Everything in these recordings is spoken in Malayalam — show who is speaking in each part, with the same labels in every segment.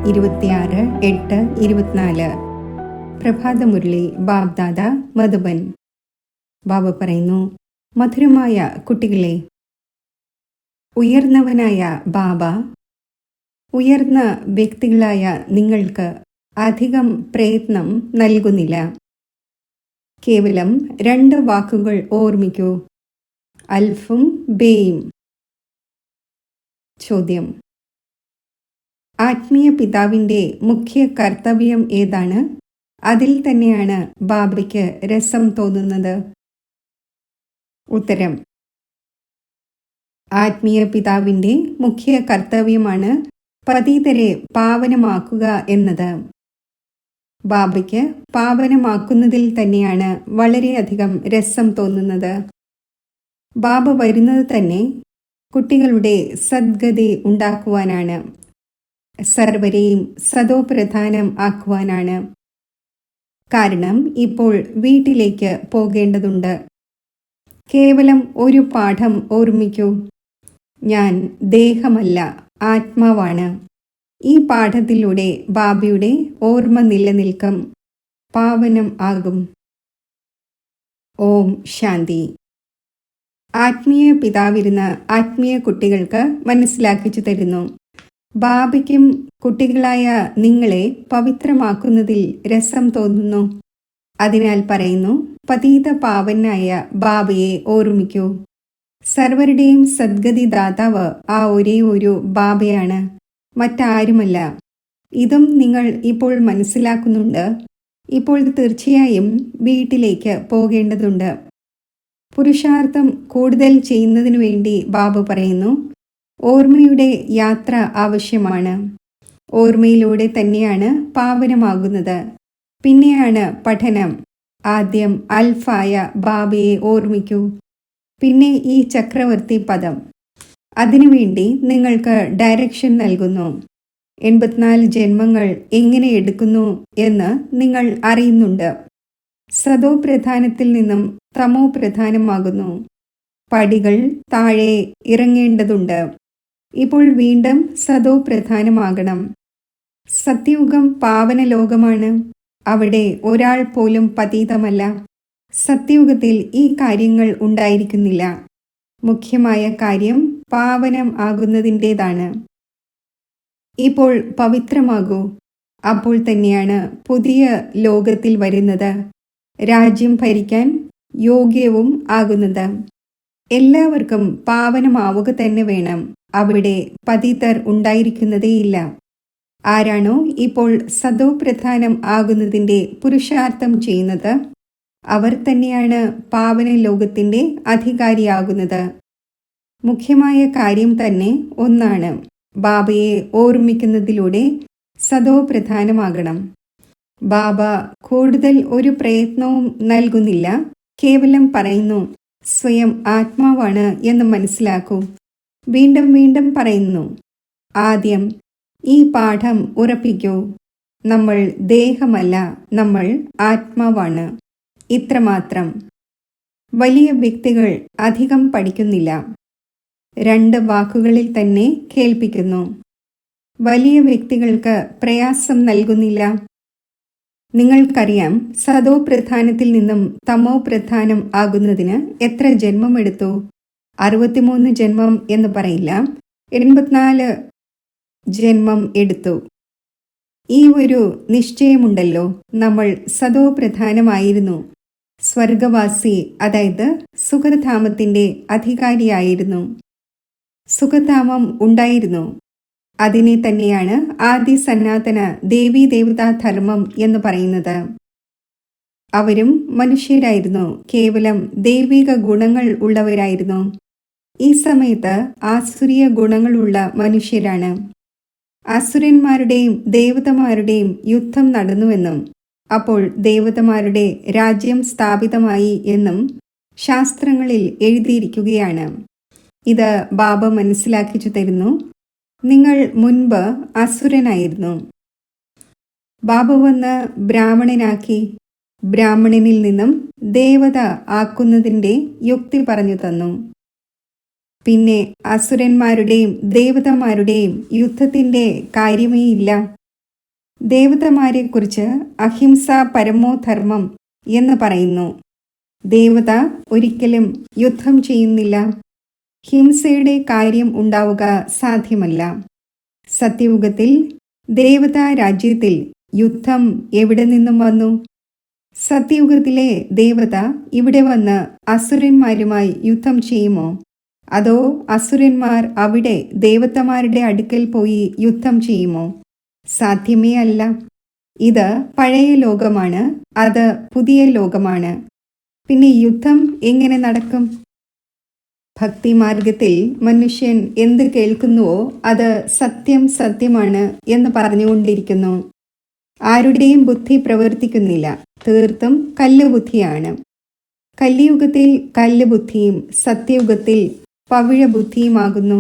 Speaker 1: 26/8/24 പ്രഭാതമുരളി ബാബ്ദാദ മധുബൻ. ബാബ പറയുന്നു, മധുരമായ കുട്ടികളെ, ഉയർന്നവനായ ബാബ ഉയർന്ന വ്യക്തികളായ നിങ്ങൾക്ക് അധികം പ്രയത്നം നൽകുന്നില്ല. കേവലം 2 വാക്കുകൾ ഓർമ്മിക്കൂ: അൽഫും ബേയും. ചോദ്യം: ആത്മീയ പിതാവിൻ്റെ മുഖ്യ കർത്തവ്യം ഏതാണ്? അതിൽ തന്നെയാണ് ബാബയ്ക്ക് രസം തോന്നുന്നത്. ഉത്തരം: ആത്മീയ പിതാവിൻ്റെ മുഖ്യ കർത്തവ്യമാണ് പതിതരെ പാവനമാക്കുക എന്നത്. ബാബയ്ക്ക് പാവനമാക്കുന്നതിൽ തന്നെയാണ് വളരെയധികം രസം തോന്നുന്നത്. ബാബ വരുന്നത് തന്നെ കുട്ടികളുടെ സദ്ഗതി ഉണ്ടാക്കുവാനാണ്, സർവരെയും സദോപ്രധാനം ആക്കുവാനാണ്. കാരണം ഇപ്പോൾ വീട്ടിലേക്ക് പോകേണ്ടതുണ്ട്. കേവലം ഒരു പാഠം ഓർമ്മിക്കൂ: ഞാൻ ദേഹമല്ല, ആത്മാവാണ്. ഈ പാഠത്തിലൂടെ ബാബയുടെ ഓർമ്മ നിലനിൽക്കും, പാവനം ആകും. ഓം ശാന്തി. ആത്മീയ പിതാവിരുന്ന് ആത്മീയ കുട്ടികൾക്ക് മനസ്സിലാക്കിച്ചു തരുന്നു. ബാബയ്ക്കും കുട്ടികളായ നിങ്ങളെ പവിത്രമാക്കുന്നതിൽ രസം തോന്നുന്നു. അതിനാൽ പറയുന്നു, പതീത പാവനായ ബാബയെ ഓർമ്മിക്കൂ. സർവരുടെയും സദ്ഗതി ദാതാവ് ആ ഒരേ ഒരു ബാബയാണ്, മറ്റാരുമല്ല. ഇതും നിങ്ങൾ ഇപ്പോൾ മനസ്സിലാക്കുന്നുണ്ട്. ഇപ്പോൾ തീർച്ചയായും വീട്ടിലേക്ക് പോകേണ്ടതുണ്ട്. പുരുഷാർത്ഥം കൂടുതൽ ചെയ്യുന്നതിനു വേണ്ടി ബാബ പറയുന്നു, ഓർമ്മയുടെ യാത്ര ആവശ്യമാണ്. ഓർമ്മയിലൂടെ തന്നെയാണ് പാവനമാകുന്നത്. പിന്നെയാണ് പഠനം. ആദ്യം അൽഫായ ബാബയെ ഓർമ്മിക്കൂ, പിന്നെ ഈ ചക്രവർത്തി പദം. അതിനുവേണ്ടി നിങ്ങൾക്ക് ഡയറക്ഷൻ നൽകുന്നു. 84 ജന്മങ്ങൾ എങ്ങനെ എടുക്കുന്നു എന്ന് നിങ്ങൾ അറിയുന്നുണ്ട്. സദോ പ്രധാനത്തിൽ നിന്നും തമോ പ്രധാനമാകുന്നു. പടികൾ താഴെ ഇറങ്ങേണ്ടതുണ്ട്. ഇപ്പോൾ വീണ്ടും സദോ പ്രധാനമാകണം. സത്യയുഗം പാവന ലോകമാണ്. അവിടെ ഒരാൾ പോലും പതീതമല്ല. സത്യയുഗത്തിൽ ഈ കാര്യങ്ങൾ ഉണ്ടായിരിക്കുന്നില്ല. മുഖ്യമായ കാര്യം പാവനം ആകുന്നതിൻ്റെതാണ്. ഇപ്പോൾ പവിത്രമാകൂ. അപ്പോൾ തന്നെയാണ് പുതിയ ലോകത്തിൽ വരുന്നത്, രാജ്യം ഭരിക്കാൻ യോഗ്യവും ആകുന്നത്. എല്ലാവർക്കും പാവനമാവുക തന്നെ വേണം. അവിടെ പതിതർ ഉണ്ടായിരിക്കുന്നതേയില്ല. ആരാണോ ഇപ്പോൾ സദോ പ്രധാനം ആകുന്നതിൻ്റെ പുരുഷാർത്ഥം ചെയ്യുന്നത്, അവർ തന്നെയാണ് പാവന ലോകത്തിൻ്റെ അധികാരിയാകുന്നത്. മുഖ്യമായ കാര്യം തന്നെ ഒന്നാണ്: ബാബയെ ഓർമ്മിക്കുന്നതിലൂടെ സദോ പ്രധാനമാകണം. ബാബ കൂടുതൽ ഒരു പ്രയത്നവും നൽകുന്നില്ല. കേവലം പറയുന്നു, സ്വയം ആത്മാവാണ് എന്ന് മനസ്സിലാക്കൂ. വീണ്ടും വീണ്ടും പറയുന്നു, ആദ്യം ഈ പാഠം ഉറപ്പിക്കൂ: നമ്മൾ ദേഹമല്ല, നമ്മൾ ആത്മാവാണ്. ഇത്രമാത്രം. വലിയ വ്യക്തികൾ അധികം പഠിക്കുന്നില്ല. 2 വാക്കുകളിൽ തന്നെ കേൾപ്പിക്കുന്നു. വലിയ വ്യക്തികൾക്ക് പ്രയാസം നൽകുന്നില്ല. നിങ്ങൾക്കറിയാം, സദോ പ്രധാനത്തിൽ നിന്നും തമോ പ്രധാനം ആകുന്നതിന് എത്ര ജന്മമെടുത്തു? 63 ജന്മം എന്ന് പറയില്ല, 84 ജന്മം എടുത്തു. ഈ ഒരു നിശ്ചയമുണ്ടല്ലോ, നമ്മൾ സദോ പ്രധാനമായിരുന്നു. സ്വർഗവാസി, അതായത് സുഖധാമത്തിൻ്റെ അധികാരിയായിരുന്നു. സുഖധാമം ഉണ്ടായിരുന്നു. അതിനെ തന്നെയാണ് ആദി സനാതന ദേവീ ദേവതാ ധർമ്മം എന്ന് പറയുന്നത്. അവരും മനുഷ്യരായിരുന്നു, കേവലം ദൈവിക ഗുണങ്ങൾ ഉള്ളവരായിരുന്നു. ഈ സമയത്ത് ആസുരീയ ഗുണങ്ങളുള്ള മനുഷ്യരാണ്. അസുരന്മാരുടെയും ദേവതമാരുടെയും യുദ്ധം നടന്നുവെന്നും അപ്പോൾ ദേവതമാരുടെ രാജ്യം സ്ഥാപിതമായി എന്നും ശാസ്ത്രങ്ങളിൽ എഴുതിയിരിക്കുകയാണ്. ഇത് ബാബ മനസ്സിലാക്കിച്ചു തരുന്നു. നിങ്ങൾ മുൻപ് അസുരനായിരുന്നു. ബാബ വന്ന് ബ്രാഹ്മണനാക്കി. ബ്രാഹ്മണനിൽ നിന്നും ദേവത ആക്കുന്നതിൻ്റെ യുക്തി പറഞ്ഞു തന്നു. പിന്നെ അസുരന്മാരുടെയും ദേവതമാരുടെയും യുദ്ധത്തിൻ്റെ കാര്യമേ ഇല്ല. ദേവതമാരെക്കുറിച്ച് അഹിംസ പരമോ ധർമ്മം എന്ന് പറയുന്നു. ദേവത ഒരിക്കലും യുദ്ധം ചെയ്യുന്നില്ല. ഹിംസയുടെ കാര്യം ഉണ്ടാവുക സാധ്യമല്ല. സത്യയുഗത്തിൽ ദേവതാ രാജ്യത്തിൽ യുദ്ധം എവിടെ നിന്നും വന്നു? സത്യയുഗത്തിലെ ദേവത ഇവിടെ വന്ന് അസുരന്മാരുമായി യുദ്ധം ചെയ്യുമോ? അതോ അസുരന്മാർ അവിടെ ദേവതമാരുടെ അടുക്കൽ പോയി യുദ്ധം ചെയ്യുമോ? സാധ്യമേ അല്ല. ഇത് പഴയ ലോകമാണ്, അത് പുതിയ ലോകമാണ്. പിന്നെ യുദ്ധം എങ്ങനെ നടക്കും? ഭക്തിമാർഗത്തിൽ മനുഷ്യൻ എന്ത് കേൾക്കുന്നുവോ അത് സത്യം സത്യമാണ് എന്ന് പറഞ്ഞുകൊണ്ടിരിക്കുന്നു. ആരുടെയും ബുദ്ധി പ്രവർത്തിക്കുന്നില്ല, തീർത്തും കല്ലുബുദ്ധിയാണ്. കലിയുഗത്തിൽ കല്ലുബുദ്ധിയും സത്യയുഗത്തിൽ പവിഴബുദ്ധിയുമാകുന്നു.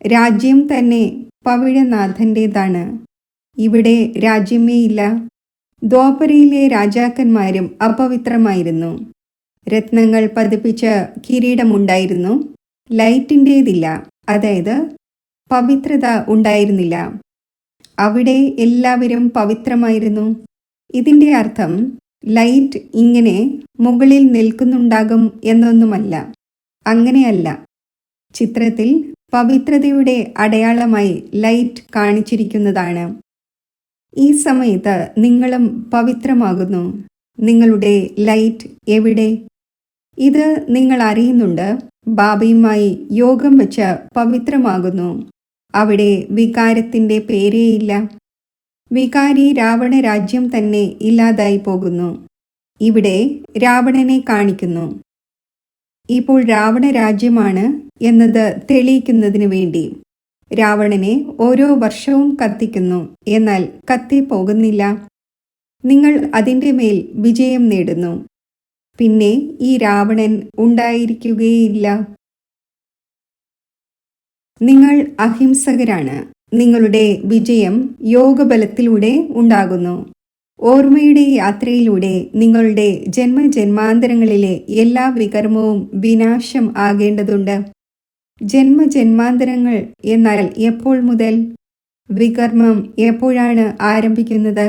Speaker 1: രാജ്യം തന്നെ പവിഴനാഥൻ്റേതാണ്. ഇവിടെ രാജ്യമേ ഇല്ല. ദ്വാപരയിലെ രാജാക്കന്മാരും അപവിത്രമായിരുന്നു. രത്നങ്ങൾ പതിപ്പിച്ച കിരീടമുണ്ടായിരുന്നു, ലൈറ്റിൻ്റേതില്ല, അതായത് പവിത്രത ഉണ്ടായിരുന്നില്ല. അവിടെ എല്ലാവരും പവിത്രമായിരുന്നു. ഇതിൻ്റെ അർത്ഥം ലൈറ്റ് ഇങ്ങനെ മുകളിൽ നിൽക്കുന്നുണ്ടാകും എന്നൊന്നുമല്ല. അങ്ങനെയല്ല. ചിത്രത്തിൽ പവിത്രതയുടെ അടയാളമായി ലൈറ്റ് കാണിച്ചിരിക്കുന്നതാണ്. ഈ സമയത്ത് നിങ്ങളും പവിത്രമാകുന്നു. നിങ്ങളുടെ ലൈറ്റ് എവിടെ? ഇത് നിങ്ങൾ അറിയുന്നുണ്ട്. ബാബയുമായി യോഗം വെച്ച് പവിത്രമാകുന്നു. അവിടെ വികാരത്തിൻ്റെ പേരേയില്ല. വികാരി രാവണ രാജ്യം തന്നെ ഇല്ലാതായി പോകുന്നു. ഇവിടെ രാവണനെ കാണിക്കുന്നു. ഇപ്പോൾ രാവണ രാജ്യമാണ് എന്നത് തെളിയിക്കുന്നതിന് വേണ്ടി രാവണനെ ഓരോ വർഷവും കത്തിക്കുന്നു. എന്നാൽ കത്തിപ്പോകുന്നില്ല. നിങ്ങൾ അതിൻ്റെ മേൽ വിജയം നേടുന്നു. പിന്നെ ഈ രാവണൻ ഉണ്ടായിരിക്കുകയില്ല. നിങ്ങൾ അഹിംസകരാണ്. നിങ്ങളുടെ വിജയം യോഗബലത്തിലൂടെ ഉണ്ടാകുന്നു. ഓർമ്മയുടെ യാത്രയിലൂടെ നിങ്ങളുടെ ജന്മജന്മാന്തരങ്ങളിലെ എല്ലാ വികർമ്മവും വിനാശം ആകേണ്ടതുണ്ട്. ജന്മജന്മാന്തരങ്ങൾ എന്നാൽ എപ്പോൾ മുതൽ? വികർമ്മം എപ്പോഴാണ് ആരംഭിക്കുന്നത്?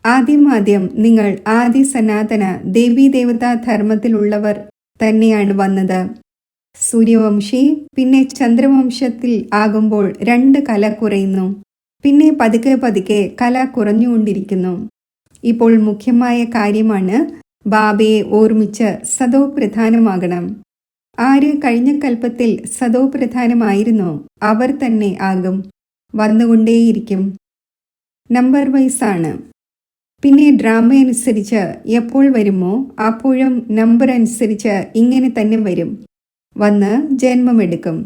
Speaker 1: ആദ്യം നിങ്ങൾ ആദി സനാതന ദേവീദേവതാ ധർമ്മത്തിലുള്ളവർ തന്നെയാണ് വന്നത്. സൂര്യവംശി പിന്നെ ചന്ദ്രവംശത്തിൽ ആകുമ്പോൾ 2 കല കുറയുന്നു. പിന്നെ പതുക്കെ പതുക്കെ കല കുറഞ്ഞുകൊണ്ടിരിക്കുന്നു. ഇപ്പോൾ മുഖ്യമായ കാര്യമാണ് ബാബയെ ഓർമ്മിച്ച് സദോ പ്രധാനമാകണം. ആര് കഴിഞ്ഞ കൽപ്പത്തിൽ സദോ പ്രധാനമായിരുന്നോ അവർ തന്നെ ആകും. വന്നുകൊണ്ടേയിരിക്കും. നമ്പർ വൈസാണ്. പിന്നെ ഡ്രാമ അനുസരിച്ച് എപ്പോൾ വരുമോ അപ്പോഴും നമ്പർ അനുസരിച്ച് ഇങ്ങനെ തന്നെ വരും. വന്ന് ജന്മമെടുക്കും.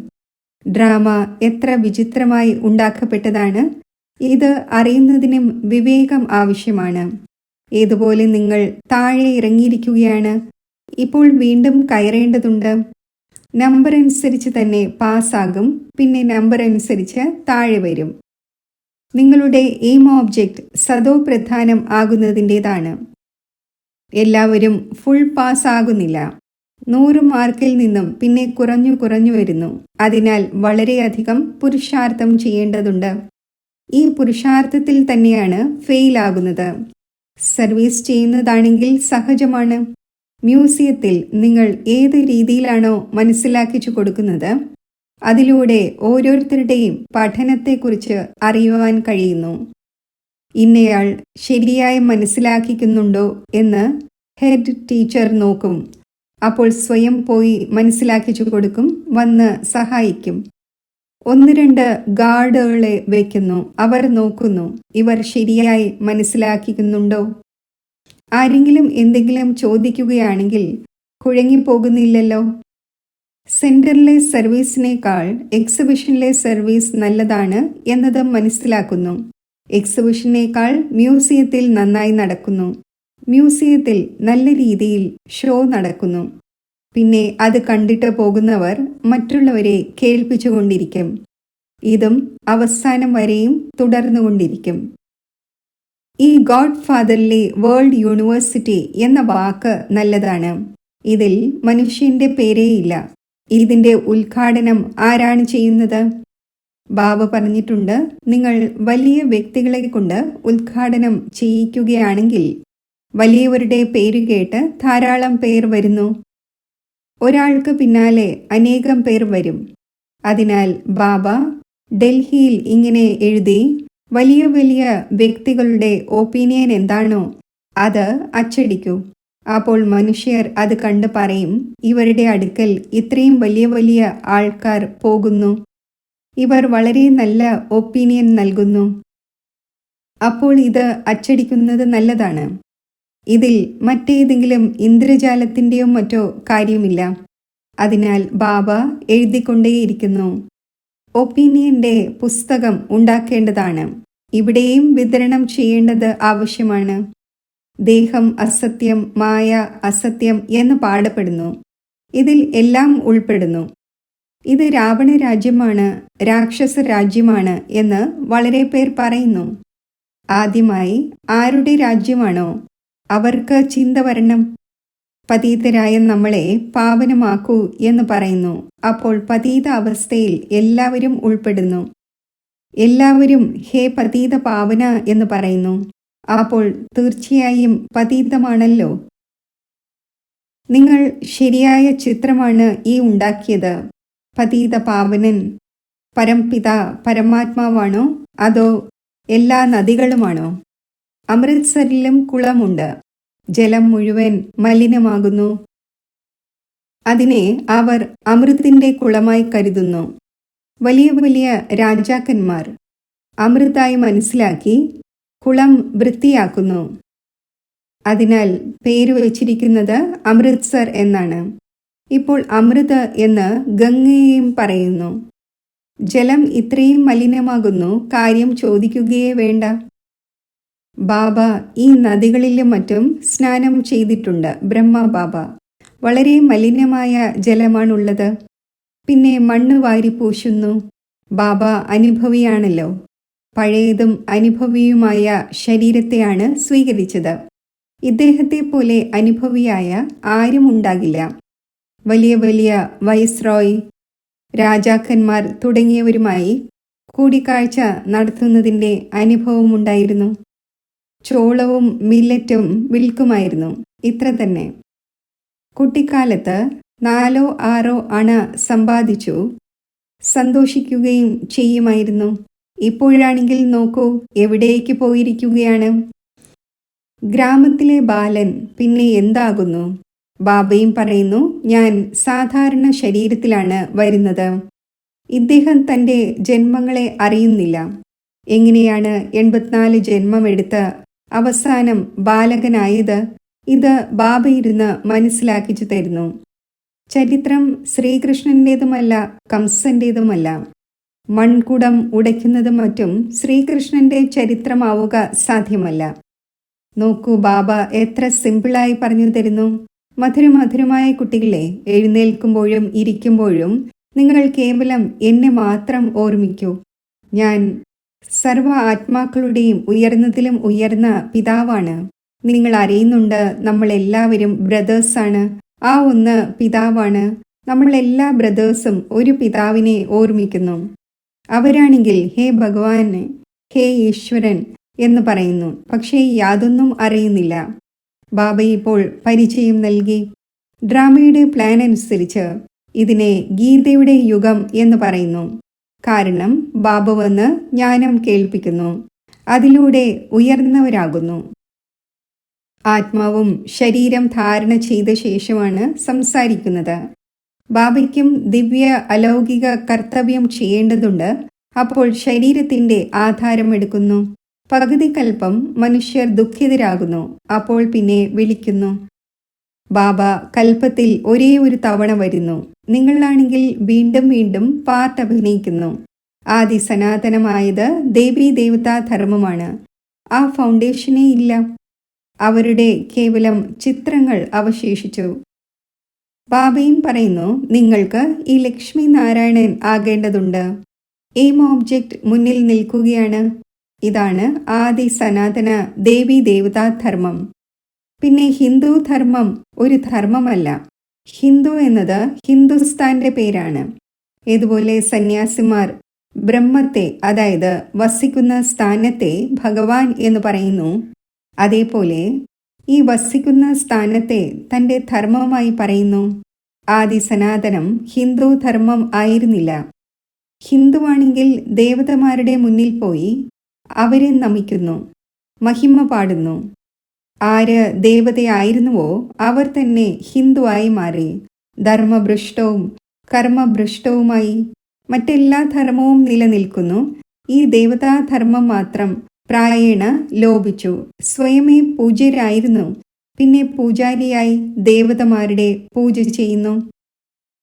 Speaker 1: ഡ്രാമ എത്ര വിചിത്രമായി ഉണ്ടാക്കപ്പെട്ടതാണ്. ഇത് അറിയുന്നതിനും വിവേകം ആവശ്യമാണ്. ഏതുപോലെ നിങ്ങൾ താഴെ ഇറങ്ങിയിരിക്കുകയാണ്. ഇപ്പോൾ വീണ്ടും കയറേണ്ടതുണ്ട്. നമ്പർ അനുസരിച്ച് തന്നെ പാസ്സാകും. പിന്നെ നമ്പർ അനുസരിച്ച് താഴെ വരും. നിങ്ങളുടെ എയിം ഓബ്ജക്റ്റ് സദോ പ്രധാനം ആകുന്നതിൻ്റെതാണ്. എല്ലാവരും ഫുൾ പാസ് ആകുന്നില്ല. 100 മാർക്കിൽ നിന്നും പിന്നെ കുറഞ്ഞു വരുന്നു. അതിനാൽ വളരെയധികം പുരുഷാർത്ഥം ചെയ്യേണ്ടതുണ്ട്. ഈ പുരുഷാർത്ഥത്തിൽ തന്നെയാണ് ഫെയിൽ ആകുന്നത്. സർവീസ് ചെയ്യുന്നതാണെങ്കിൽ സഹജമാണ്. മ്യൂസിയത്തിൽ നിങ്ങൾ ഏത് രീതിയിലാണോ മനസ്സിലാക്കിച്ചു കൊടുക്കുന്നത് അതിലൂടെ ഓരോരുത്തരുടെയും പഠനത്തെക്കുറിച്ച് അറിയുവാൻ കഴിയുന്നു. ഇന്നയാൾ ശരിയായി മനസ്സിലാക്കിക്കുന്നുണ്ടോ എന്ന് ഹെഡ് ടീച്ചർ നോക്കും. അപ്പോൾ സ്വയം പോയി മനസ്സിലാക്കിച്ചു കൊടുക്കും, വന്ന് സഹായിക്കും. 1-2 ഗാർഡുകളെ വയ്ക്കുന്നു. അവർ നോക്കുന്നു ഇവർ ശരിയായി മനസ്സിലാക്കിക്കുന്നുണ്ടോ. ആരെങ്കിലും എന്തെങ്കിലും ചോദിക്കുകയാണെങ്കിൽ കുഴങ്ങിപ്പോകുന്നില്ലല്ലോ. സെന്ററിലെ സർവീസിനേക്കാൾ എക്സിബിഷനിലെ സർവീസ് നല്ലതാണ് എന്നത് മനസ്സിലാക്കുന്നു. എക്സിബിഷനേക്കാൾ മ്യൂസിയത്തിൽ നന്നായി നടക്കുന്നു. മ്യൂസിയത്തിൽ നല്ല രീതിയിൽ ഷോ നടക്കുന്നു. പിന്നെ അത് കണ്ടിട്ട് പോകുന്നവർ മറ്റുള്ളവരെ കേൾപ്പിച്ചുകൊണ്ടിരിക്കും. ഇതും അവസാനം വരെയും തുടർന്നുകൊണ്ടിരിക്കും. ഈ ഗോഡ് ഫാദറിലെ വേൾഡ് യൂണിവേഴ്സിറ്റി എന്ന വാക്ക് നല്ലതാണ്. ഇതിൽ മനുഷ്യന്റെ പേരേയില്ല. ഇതിന്റെ ഉദ്ഘാടനം ആരാണ് ചെയ്യുന്നത്? ബാബ പറഞ്ഞിട്ടുണ്ട്, നിങ്ങൾ വലിയ വ്യക്തികളെ കൊണ്ട് ഉദ്ഘാടനം ചെയ്യിക്കുകയാണെങ്കിൽ വലിയവരുടെ പേര് കേട്ട് ധാരാളം പേർ വരുന്നു. ഒരാൾക്ക് പിന്നാലെ അനേകം പേർ വരും. അതിനാൽ ബാബ ഡൽഹിയിൽ ഇങ്ങനെ എഴുതി, വലിയ വലിയ വ്യക്തികളുടെ ഒപ്പീനിയൻ എന്താണോ അത് അച്ചടിക്കൂ. അപ്പോൾ മനുഷ്യർ അത് കണ്ട് പറയും, ഇവരുടെ അടുക്കൽ ഇത്രയും വലിയ വലിയ ആൾക്കാർ പോകുന്നു, ഇവർ വളരെ നല്ല ഒപ്പീനിയൻ നൽകുന്നു. അപ്പോൾ ഇത് അച്ചടിക്കുന്നത് നല്ലതാണ്. ഇതിൽ മറ്റേതെങ്കിലും ഇന്ദ്രജാലത്തിൻ്റെയോ മറ്റോ കാര്യമില്ല. അതിനാൽ ബാബ എഴുതിക്കൊണ്ടേയിരിക്കുന്നു. ഒപ്പീനിയന്റെ പുസ്തകം ഉണ്ടാക്കേണ്ടതാണ്. ഇവിടെയും വിതരണം ചെയ്യേണ്ടത് ആവശ്യമാണ്. ദേഹം അസത്യം, മായ അസത്യം എന്ന് പാടപ്പെടുന്നു. ഇതിൽ എല്ലാം ഉൾപ്പെടുന്നു. ഇത് രാവണ രാജ്യമാണ്, രാക്ഷസ രാജ്യമാണ് എന്ന് വളരെ പേർ പറയുന്നു. ആദ്യമായി ആരുടെ രാജ്യമാണോ അവർക്ക് ചിന്ത വരണം. പതീതരായ നമ്മളെ പാവനമാക്കൂ എന്ന് പറയുന്നു. അപ്പോൾ പതീത അവസ്ഥയിൽ എല്ലാവരും ഉൾപ്പെടുന്നു. എല്ലാവരും ഹേ പതീത പാവന എന്ന് പറയുന്നു. അപ്പോൾ തീർച്ചയായും പതീതമാണല്ലോ. നിങ്ങൾ ശരിയായ ചിത്രമാണ് ഈ ഉണ്ടാക്കിയത്. പതീത പാവനൻ പരംപിത പരമാത്മാവാണോ അതോ എല്ലാ നദികളുമാണോ? അമൃത്സറിലും കുളമുണ്ട്. ജലം മുഴുവൻ മലിനമാകുന്നു. അതിനെ അവർ അമൃതിന്റെ കുളമായി കരുതുന്നു. വലിയ വലിയ രാജാക്കന്മാർ അമൃതായി മനസ്സിലാക്കി കുളം വൃത്തിയാക്കുന്നു. അതിനാൽ പേര് വച്ചിരിക്കുന്നത് അമൃത്സർ എന്നാണ്. ഇപ്പോൾ അമൃത് എന്ന് ഗംഗയെയും പറയുന്നു. ജലം ഇത്രയും മലിനമാകുന്നു, കാര്യം ചോദിക്കുകയേ വേണ്ട. ബാബ ഈ നദികളിലും മറ്റും സ്നാനം ചെയ്തിട്ടുണ്ട്. ബ്രഹ്മ ബാബ വളരെ മലിനമായ ജലമാണുള്ളത്. പിന്നെ മണ്ണ് വാരി പൂശുന്നു. ബാബ അനുഭവിയാണല്ലോ. പഴയതും അനുഭവിയുമായ ശരീരത്തെയാണ് സ്വീകരിച്ചത്. ഇദ്ദേഹത്തെ പോലെ അനുഭവിയായ ആരും ഉണ്ടാകില്ല. വലിയ വലിയ വൈസ്രോയ്, രാജാക്കന്മാർ തുടങ്ങിയവരുമായി കൂടിക്കാഴ്ച നടത്തുന്നതിൻ്റെ അനുഭവമുണ്ടായിരുന്നു. ചോളവും മില്ലറ്റും വിൽക്കുമായിരുന്നു. ഇത്ര തന്നെ. കുട്ടിക്കാലത്ത് 4-6 അണ സമ്പാദിച്ചു സന്തോഷിക്കുകയും ചെയ്യുമായിരുന്നു. ഇപ്പോഴാണെങ്കിൽ നോക്കൂ, എവിടേക്ക് പോയിരിക്കുകയാണ്. ഗ്രാമത്തിലെ ബാലൻ പിന്നെ എന്താകുന്നു? ബാബയും പറയുന്നു, ഞാൻ സാധാരണ ശരീരത്തിലാണ് വരുന്നത്. ഇദ്ദേഹം തൻ്റെ ജന്മങ്ങളെ അറിയുന്നില്ല. എങ്ങനെയാണ് 84 ജന്മമെടുത്ത് അവസാനം ബാലകനായത്? ഇത് ബാബ ഇരുന്ന് മനസ്സിലാക്കിച്ചു തരുന്നു. ചരിത്രം ശ്രീകൃഷ്ണൻ്റേതുമല്ല, കംസൻ്റേതുമല്ല. മൺകുടം ഉടയ്ക്കുന്നതും മറ്റും ശ്രീകൃഷ്ണന്റെ ചരിത്രമാവുക സാധ്യമല്ല. നോക്കൂ, ബാബ എത്ര സിമ്പിളായി പറഞ്ഞു തരുന്നു. മധുരമധുരമായ കുട്ടികളെ, എഴുന്നേൽക്കുമ്പോഴും ഇരിക്കുമ്പോഴും നിങ്ങൾ കേവലം എന്നെ മാത്രം ഓർമ്മിക്കൂ. ഞാൻ സർവ ആത്മാക്കളുടെയും ഉയർന്നതിലും ഉയർന്ന പിതാവാണ്. നിങ്ങൾ അറിയുന്നുണ്ട്, നമ്മളെല്ലാവരും ബ്രദേഴ്സാണ്. ആ ഒന്ന് പിതാവാണ്. നമ്മളെല്ലാ ബ്രദേഴ്സും ഒരു പിതാവിനെ ഓർമ്മിക്കുന്നു. അവരാണെങ്കിൽ ഹേ ഭഗവാൻ, ഹേ ഈശ്വരൻ എന്ന് പറയുന്നു. പക്ഷേ യാതൊന്നും അറിയുന്നില്ല. ബാബ ഇപ്പോൾ പരിചയം നൽകി. ഡ്രാമയുടെ പ്ലാൻ അനുസരിച്ച് ഇതിനെ ഗീതയുടെ യുഗം എന്ന് പറയുന്നു. കാരണം ബാബ വന്ന് ജ്ഞാനം കേൾപ്പിക്കുന്നു. അതിലൂടെ ഉയർന്നവരാകുന്നു. ആത്മാവും ശരീരം ധാരണ ചെയ്ത ശേഷമാണ് സംസാരിക്കുന്നത്. ബാബയ്ക്കും ദിവ്യ അലൗകിക കർത്തവ്യം ചെയ്യേണ്ടതുണ്ട്. അപ്പോൾ ശരീരത്തിൻ്റെ ആധാരം എടുക്കുന്നു. പകുതി കൽപ്പം മനുഷ്യർ ദുഃഖിതരാകുന്നു. അപ്പോൾ പിന്നെ വിളിക്കുന്നു. ബാബ കൽപ്പത്തിൽ ഒരേ ഒരു തവണ വരുന്നു. നിങ്ങളാണെങ്കിൽ വീണ്ടും വീണ്ടും പാർട്ട് അഭിനയിക്കുന്നു. ആദി സനാതനമായത് ദേവീ ദേവതാ ധർമ്മമാണ്. ആ ഫൗണ്ടേഷനേ ഇല്ല. അവരുടെ കേവലം ചിത്രങ്ങൾ അവശേഷിച്ചു. ബാബയും പറയുന്നു, നിങ്ങൾക്ക് ഈ ലക്ഷ്മി നാരായണൻ ആകേണ്ടതുണ്ട്. എയിം ഓബ്ജക്റ്റ് മുന്നിൽ നിൽക്കുകയാണ്. ഇതാണ് ആദി സനാതന ദേവീ ദേവതാ ധർമ്മം. പിന്നെ ഹിന്ദു ധർമ്മം ഒരു ധർമ്മമല്ല. ഹിന്ദു എന്നത് ഹിന്ദുസ്ഥാന്റെ പേരാണ്. ഇതുപോലെ സന്യാസിമാർ ബ്രഹ്മത്തെ, അതായത് വസിക്കുന്ന സ്ഥാനത്തെ ഭഗവാൻ എന്ന് പറയുന്നു. അതേപോലെ ഈ വസിക്കുന്ന സ്ഥാനത്തെ തൻ്റെ ധർമ്മമായി പറയുന്നു. ആദി സനാതനം ഹിന്ദു ധർമ്മം ആയിരുന്നില്ല. ഹിന്ദുവാണെങ്കിൽ ദേവതമാരുടെ മുന്നിൽ പോയി അവരെ നമിക്കുന്നു, മഹിമ പാടുന്നു. ആര് ദേവതയായിരുന്നുവോ അവർ തന്നെ ഹിന്ദുവായി മാറി. ധർമ്മഭ്രഷ്ടവും കർമ്മഭ്രഷ്ടവുമായി മറ്റെല്ലാ ധർമ്മവും നിലനിൽക്കുന്നു. ഈ ദേവതാധർമ്മം മാത്രം പ്രായേണ ലോപിച്ചു. സ്വയമേ പൂജ്യരായിരുന്നു, പിന്നെ പൂജാരിയായി ദേവതമാരുടെ പൂജ ചെയ്യുന്നു.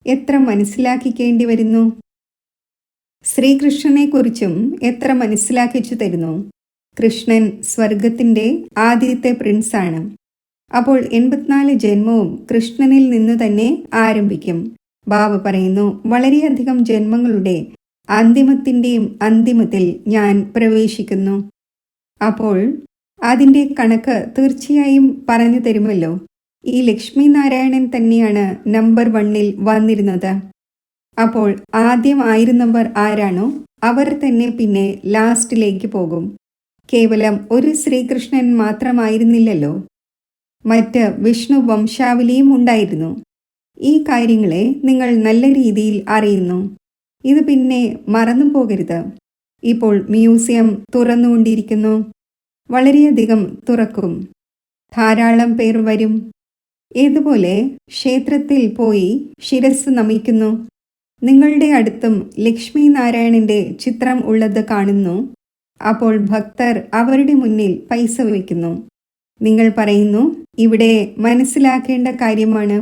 Speaker 1: എത്ര മനസ്സിലാക്കിക്കേണ്ടി വരുന്നു. ശ്രീകൃഷ്ണനെക്കുറിച്ചും എത്ര മനസ്സിലാക്കിച്ചു തരുന്നു. കൃഷ്ണൻ സ്വർഗത്തിൻ്റെ ആദ്യത്തെ പ്രിൻസാണ്. അപ്പോൾ 84 ജന്മവും കൃഷ്ണനിൽ നിന്നു തന്നെ ആരംഭിക്കും. ബാബ പറയുന്നു, വളരെയധികം ജന്മങ്ങളുടെ അന്തിമത്തിൻ്റെയും അന്തിമത്തിൽ ഞാൻ പ്രവേശിക്കുന്നു. അപ്പോൾ അതിൻ്റെ കണക്ക് തീർച്ചയായും പറഞ്ഞു തരുമല്ലോ. ഈ ലക്ഷ്മി നാരായണൻ തന്നെയാണ് നമ്പർ 1 വന്നിരുന്നത്. അപ്പോൾ ആദ്യം ആയിരുന്നവർ ആരാണോ അവർ തന്നെ പിന്നെ ലാസ്റ്റിലേക്ക് പോകും. കേവലം ഒരു ശ്രീകൃഷ്ണൻ മാത്രമായിരുന്നില്ലല്ലോ, മറ്റ് വിഷ്ണു വംശാവലിയും ഉണ്ടായിരുന്നു. ഈ കാര്യങ്ങളെ നിങ്ങൾ നല്ല രീതിയിൽ അറിയുന്നു. ഇത് പിന്നെ മറന്നു പോകരുത്. ഇപ്പോൾ മ്യൂസിയം തുറന്നുകൊണ്ടിരിക്കുന്നു. വളരെയധികം തുറക്കും. ധാരാളം പേർ വരും. ഏതുപോലെ ക്ഷേത്രത്തിൽ പോയി ശിരസ് നമിക്കുന്നു. നിങ്ങളുടെ അടുത്തും ലക്ഷ്മി നാരായണന്റെ ചിത്രം ഉള്ളത് കാണുന്നു. അപ്പോൾ ഭക്തർ അവരുടെ മുന്നിൽ പൈസ വയ്ക്കുന്നു. നിങ്ങൾ പറയുന്നു, ഇവിടെ മനസ്സിലാക്കേണ്ട കാര്യമാണ്,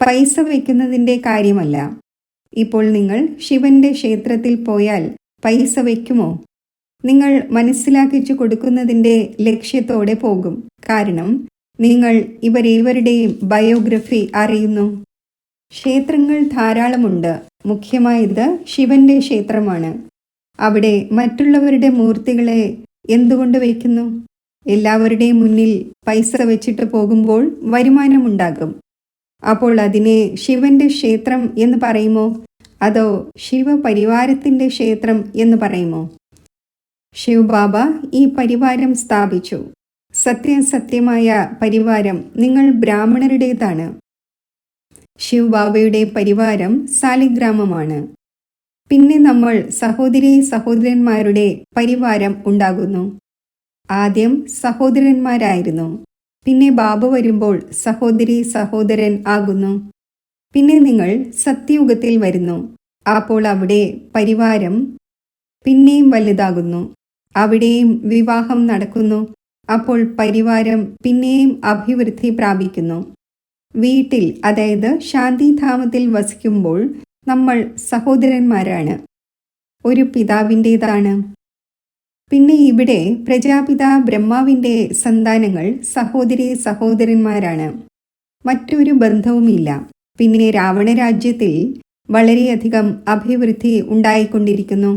Speaker 1: പൈസ വയ്ക്കുന്നതിൻ്റെ കാര്യമല്ല. ഇപ്പോൾ നിങ്ങൾ ശിവന്റെ ക്ഷേത്രത്തിൽ പോയാൽ പൈസ വയ്ക്കുമോ? നിങ്ങൾ മനസ്സിലാക്കിച്ചു കൊടുക്കുന്നതിൻ്റെ ലക്ഷ്യത്തോടെ പോകും. കാരണം നിങ്ങൾ ഇവരേവരുടെയും ബയോഗ്രഫി അറിയുന്നു. ക്ഷേത്രങ്ങൾ ധാരാളമുണ്ട്. മുഖ്യമായത് ശിവന്റെ ക്ഷേത്രമാണ്. അവിടെ മറ്റുള്ളവരുടെ മൂർത്തികളെ എന്തുകൊണ്ട് വയ്ക്കുന്നു? എല്ലാവരുടെയും മുന്നിൽ പൈസ വെച്ചിട്ട് പോകുമ്പോൾ വരുമാനമുണ്ടാകും. അപ്പോൾ അതിനെ ശിവന്റെ ക്ഷേത്രം എന്ന് പറയുമോ? അതോ ശിവപരിവാരത്തിൻ്റെ ക്ഷേത്രം എന്ന് പറയുമോ? ശിവബാബ ഈ പരിവാരം സ്ഥാപിച്ചു. സത്യമായ പരിവാരം നിങ്ങൾ ബ്രാഹ്മണരുടേതാണ്. ശിവബാബയുടെ പരിവാരം സാലിഗ്രാമമാണ്. പിന്നെ നമ്മൾ സഹോദരന്മാരുടെ പരിവാരം ഉണ്ടാകുന്നു. ആദ്യം സഹോദരന്മാരായിരുന്നു. പിന്നെ ബാബ വരുമ്പോൾ സഹോദരൻ ആകുന്നു. പിന്നെ നിങ്ങൾ സത്യയുഗത്തിൽ വരുന്നു. അപ്പോൾ അവിടെ പരിവാരം പിന്നെയും വലുതാകുന്നു. അവിടെയും വിവാഹം നടക്കുന്നു. അപ്പോൾ പരിവാരം പിന്നെയും അഭിവൃദ്ധി പ്രാപിക്കുന്നു. വീട്ടിൽ, അതായത് ശാന്തിധാമത്തിൽ വസിക്കുമ്പോൾ നമ്മൾ സഹോദരന്മാരാണ്, ഒരു പിതാവിൻ്റേതാണ്. പിന്നെ ഇവിടെ പ്രജാപിത ബ്രഹ്മാവിൻ്റെ സന്താനങ്ങൾ സഹോദരന്മാരാണ്. മറ്റൊരു ബന്ധവുമില്ല. പിന്നെ രാവണരാജ്യത്തിൽ വളരെയധികം അഭിവൃദ്ധി ഉണ്ടായിക്കൊണ്ടിരിക്കുന്നു.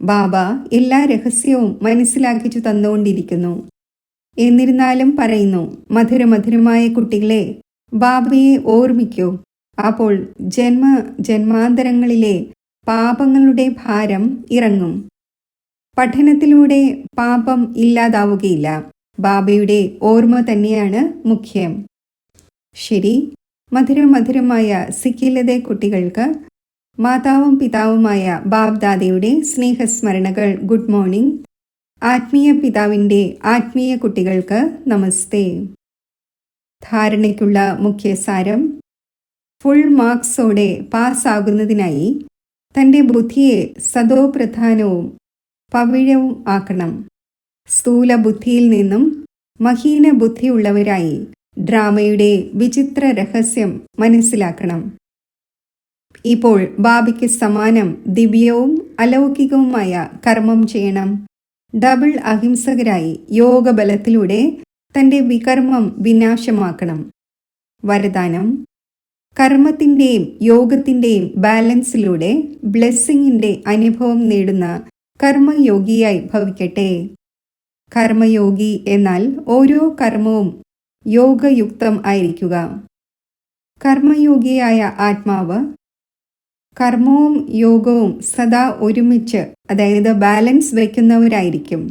Speaker 1: ബാബ എല്ലാ രഹസ്യവും മനസ്സിലാക്കിച്ചു തന്നുകൊണ്ടിരിക്കുന്നു. എന്നിരുന്നാലും പറയുന്നു, മധുരമായ കുട്ടികളെ, ബാബയെ ഓർമ്മിക്കൂ. അപ്പോൾ ജന്മാന്തരങ്ങളിലെ പാപങ്ങളുടെ ഭാരം ഇറങ്ങും. പഠനത്തിലൂടെ പാപം ഇല്ലാതാവുകയില്ല. ബാബയുടെ ഓർമ്മ തന്നെയാണ് മുഖ്യം. ശരി, മധുരമായ സിക്കിലതെ കുട്ടികൾക്ക് മാതാവും പിതാവുമായ ബാബ്ദാദയുടെ സ്നേഹസ്മരണകൾ. Good morning. ആത്മീയ പിതാവിൻ്റെ ആത്മീയ കുട്ടികൾക്ക് നമസ്തേ. ധാരണയ്ക്കുള്ള മുഖ്യസാരം: ഫുൾ മാർക്സോടെ പാസ്സാകുന്നതിനായി തൻ്റെ ബുദ്ധിയെ സദോപ്രധാനവും പവിഴവും ആക്കണം. സ്ഥൂല ബുദ്ധിയിൽ നിന്നും മഹീന ബുദ്ധിയുള്ളവരായി ഡ്രാമയുടെ വിചിത്ര രഹസ്യം മനസ്സിലാക്കണം. ഇപ്പോൾ ബാബയ്ക്ക് സമാനം ദിവ്യവും അലൗകികവുമായ കർമ്മം ചെയ്യണം. ഡബിൾ അഹിംസകരായി യോഗബലത്തിലൂടെ തൻ്റെ വികർമ്മം വിനാശമാക്കണം. വരദാനം: കർമ്മത്തിൻ്റെയും യോഗത്തിൻ്റെയും ബാലൻസിലൂടെ ബ്ലെസ്സിങ്ങിൻ്റെ അനുഭവം നേടുന്ന കർമ്മയോഗിയായി ഭവിക്കട്ടെ. കർമ്മയോഗി എന്നാൽ ഓരോ കർമ്മവും യോഗയുക്തം ആയിരിക്കുക. കർമ്മയോഗിയായ ആത്മാവ് കർമ്മവും യോഗവും സദാ ഒരുമിച്ച്, അതായത് ബാലൻസ് വയ്ക്കുന്നവരായിരിക്കും.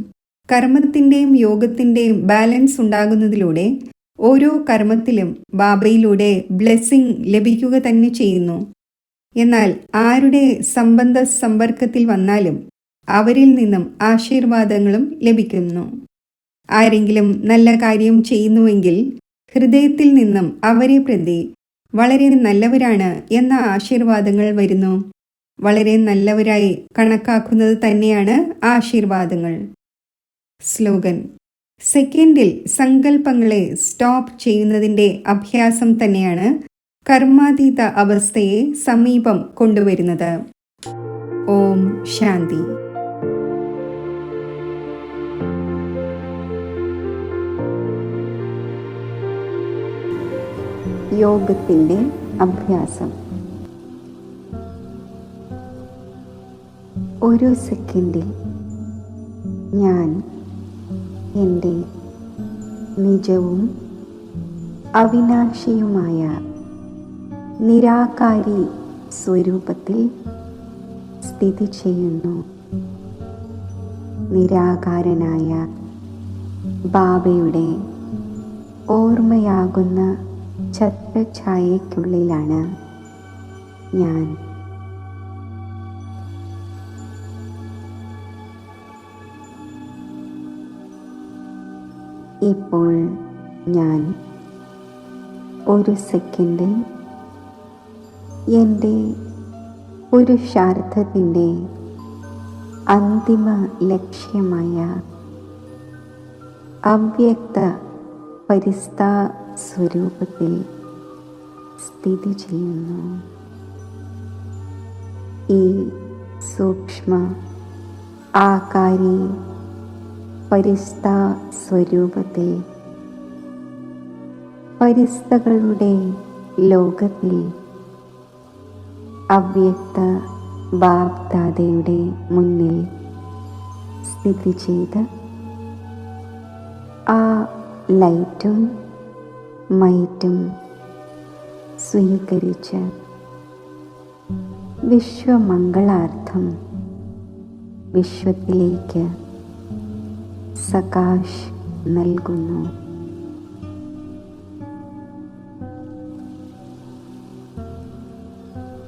Speaker 1: കർമ്മത്തിൻ്റെയും യോഗത്തിൻ്റെയും ബാലൻസ് ഉണ്ടാകുന്നതിലൂടെ ഓരോ കർമ്മത്തിലും ബാബയിലൂടെ ബ്ലെസ്സിങ് ലഭിക്കുക തന്നെ ചെയ്യുന്നു. എന്നാൽ ആരുടെ സംബന്ധ സമ്പർക്കത്തിൽ വന്നാലും അവരിൽ നിന്നും ആശീർവാദങ്ങളും ലഭിക്കുന്നു. ആരെങ്കിലും നല്ല കാര്യം ചെയ്യുന്നുവെങ്കിൽ ഹൃദയത്തിൽ നിന്നും അവരെ പ്രതി വളരെ നല്ലവരാണ് എന്ന ആശീർവാദങ്ങൾ വരുന്നു. വളരെ നല്ലവരായി കണക്കാക്കുന്നത് തന്നെയാണ് ആശീർവാദങ്ങൾ. സ്ലോഗൻ: സെക്കൻഡിൽ സങ്കല്പങ്ങളെ സ്റ്റോപ്പ് ചെയ്യുന്നതിൻ്റെ അഭ്യാസം തന്നെയാണ് കർമാതീത അവസ്ഥയെ സമീപം കൊണ്ടുവരുന്നത്. ഓം ശാന്തി. യോഗത്തിൻ്റെ അഭ്യാസം. ഒരു സെക്കൻഡിൽ ഞാൻ എൻ്റെ നിജവും അവിനാശിയുമായ നിരാകാരി സ്വരൂപത്തിൽ സ്ഥിതി ചെയ്യുന്നു. നിരാകാരനായ ബാബയുടെ ഓർമ്മയാകുന്ന ഛത്രഛായയ്ക്കുള്ളിലാണ് ഞാൻ. ഇപ്പോൾ ഞാൻ ഒരു സെക്കൻഡിൽ എൻ്റെ പുരുഷാർത്ഥത്തിൻ്റെ അന്തിമ ലക്ഷ്യമായ അവ്യക്ത പരിസ്ഥ സ്വരൂപത്തിൽ സ്ഥിതി ചെയ്യുന്നു. ഈ സൂക്ഷ്മ ആകാരി പരിസ്ഥ സ്വരൂപത്തിൽ പരിസ്ഥകളുടെ ലോകത്തിൽ അവ്യക്ത ബാപ്ദാദയുടെ മുന്നിൽ സ്ഥിതി ചെയ്ത് ആ ലൈറ്റും മൈറ്റും സ്വീകരിച്ച് വിശ്വമംഗളാർത്ഥം വിശ്വത്തിലേക്ക് സകാശ് നൽകുന്നു.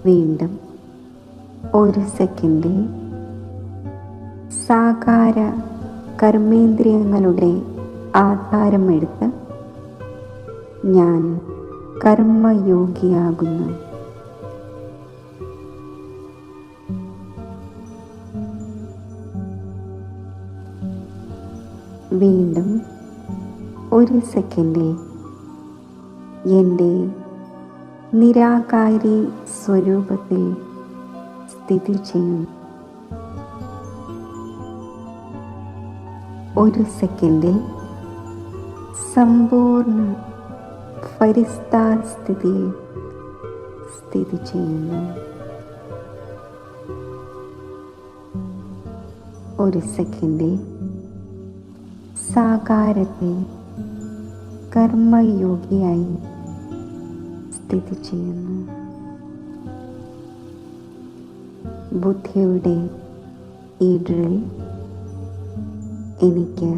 Speaker 1: വീണ്ടും ഒരു സെക്കൻഡിൽ സാകാര കർമ്മേന്ദ്രിയങ്ങളുടെ ആധാരമെടുത്ത് ഞാൻ കർമ്മയോഗിയാകുന്നു. വീണ്ടും ഒരു സെക്കൻഡിൽ എൻ്റെ നിരാകാരി സ്വരൂപത്തിൽ സ്ഥിതി ചെയ്യും. ഒരു സെക്കൻഡിൽ സമ്പൂർണ്ണ ഫരിസ്താ സ്ഥിതിയിൽ സ്ഥിതി ചെയ്യുന്നു. ഒരു സെക്കൻഡിൽ സാകാരത്തെ കർമ്മയോഗിയായി സ്ഥിതി ചെയ്യുന്നു. ബുദ്ധിയുടെ ഈ ഡ്രിൽ എനിക്ക്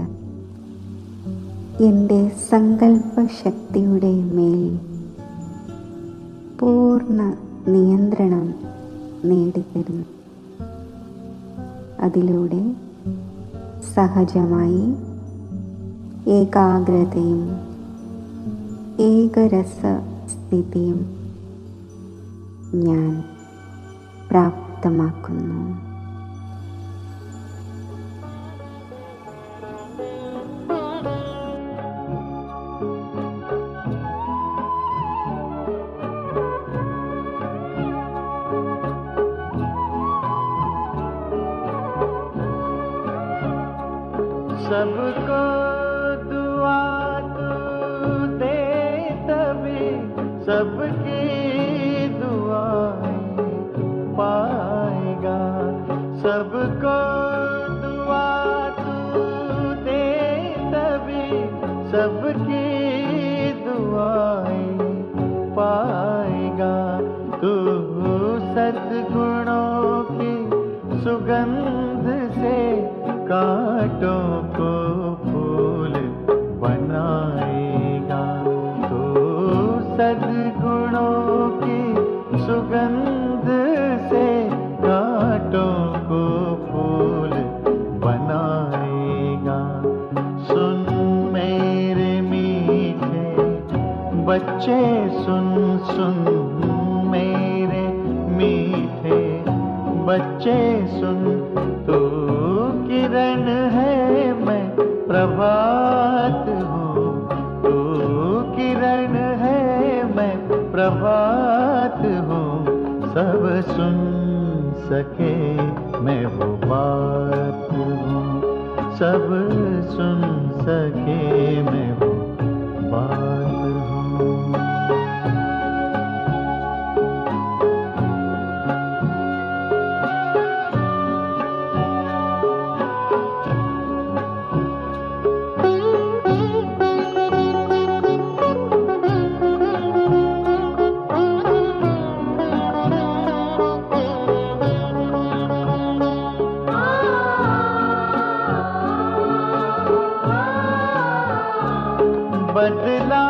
Speaker 1: എൻ്റെ സങ്കല്പശക്തിയുടെ മേൽ പൂർണ്ണ നിയന്ത്രണം നേടിത്തരുന്നു. അതിലൂടെ സഹജമായി ഏകാഗ്രതയും ഏകരസ സ്ഥിതിയും ഞാൻ പ്രാപ്തമാക്കുന്നു.
Speaker 2: सबको दुआ तू दे तभी सबकी दुआएं पाएगा. सबको दुआ तू दे तभी सबकी दुआएं पाएगा. तू सद्गुणों की सुगंध से कांटों को फूल बनाएगा। तो सद्गुणों की सुगंध से कांटों को फूल बनाएगा। सुन मेरे मीठे बच्चे, सुन सुन मेरे मीठे बच्चे सुन, तू किरण है मैं प्रभात हूँ। तू किरण है मैं प्रभात हूँ। सब सुन सके मैं वो बात हूँ। सब सुन सके मैं वो बात हूँ। बदला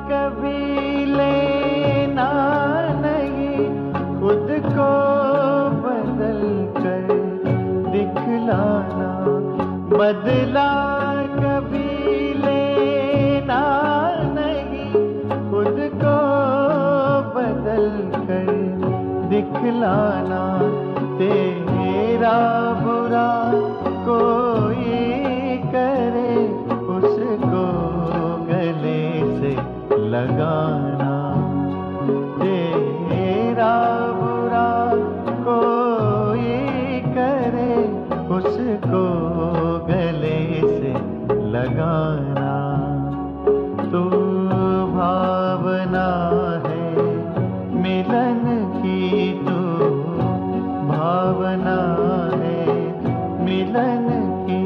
Speaker 2: कभी लेना नहीं, खुद को बदल कर दिखलाना। बदला कभी लेना नहीं, खुद को बदल कर दिखलाना। तेरा बुरा कोई करे, उसको गले से लगाना। तेरा बुरा कोई करे, उसको गले से लगाना। तू भावना है मिलन की, तू भावना है मिलन की।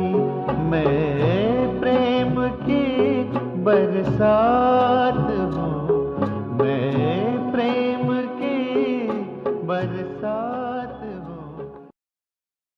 Speaker 2: मैं प्रेम की बरसात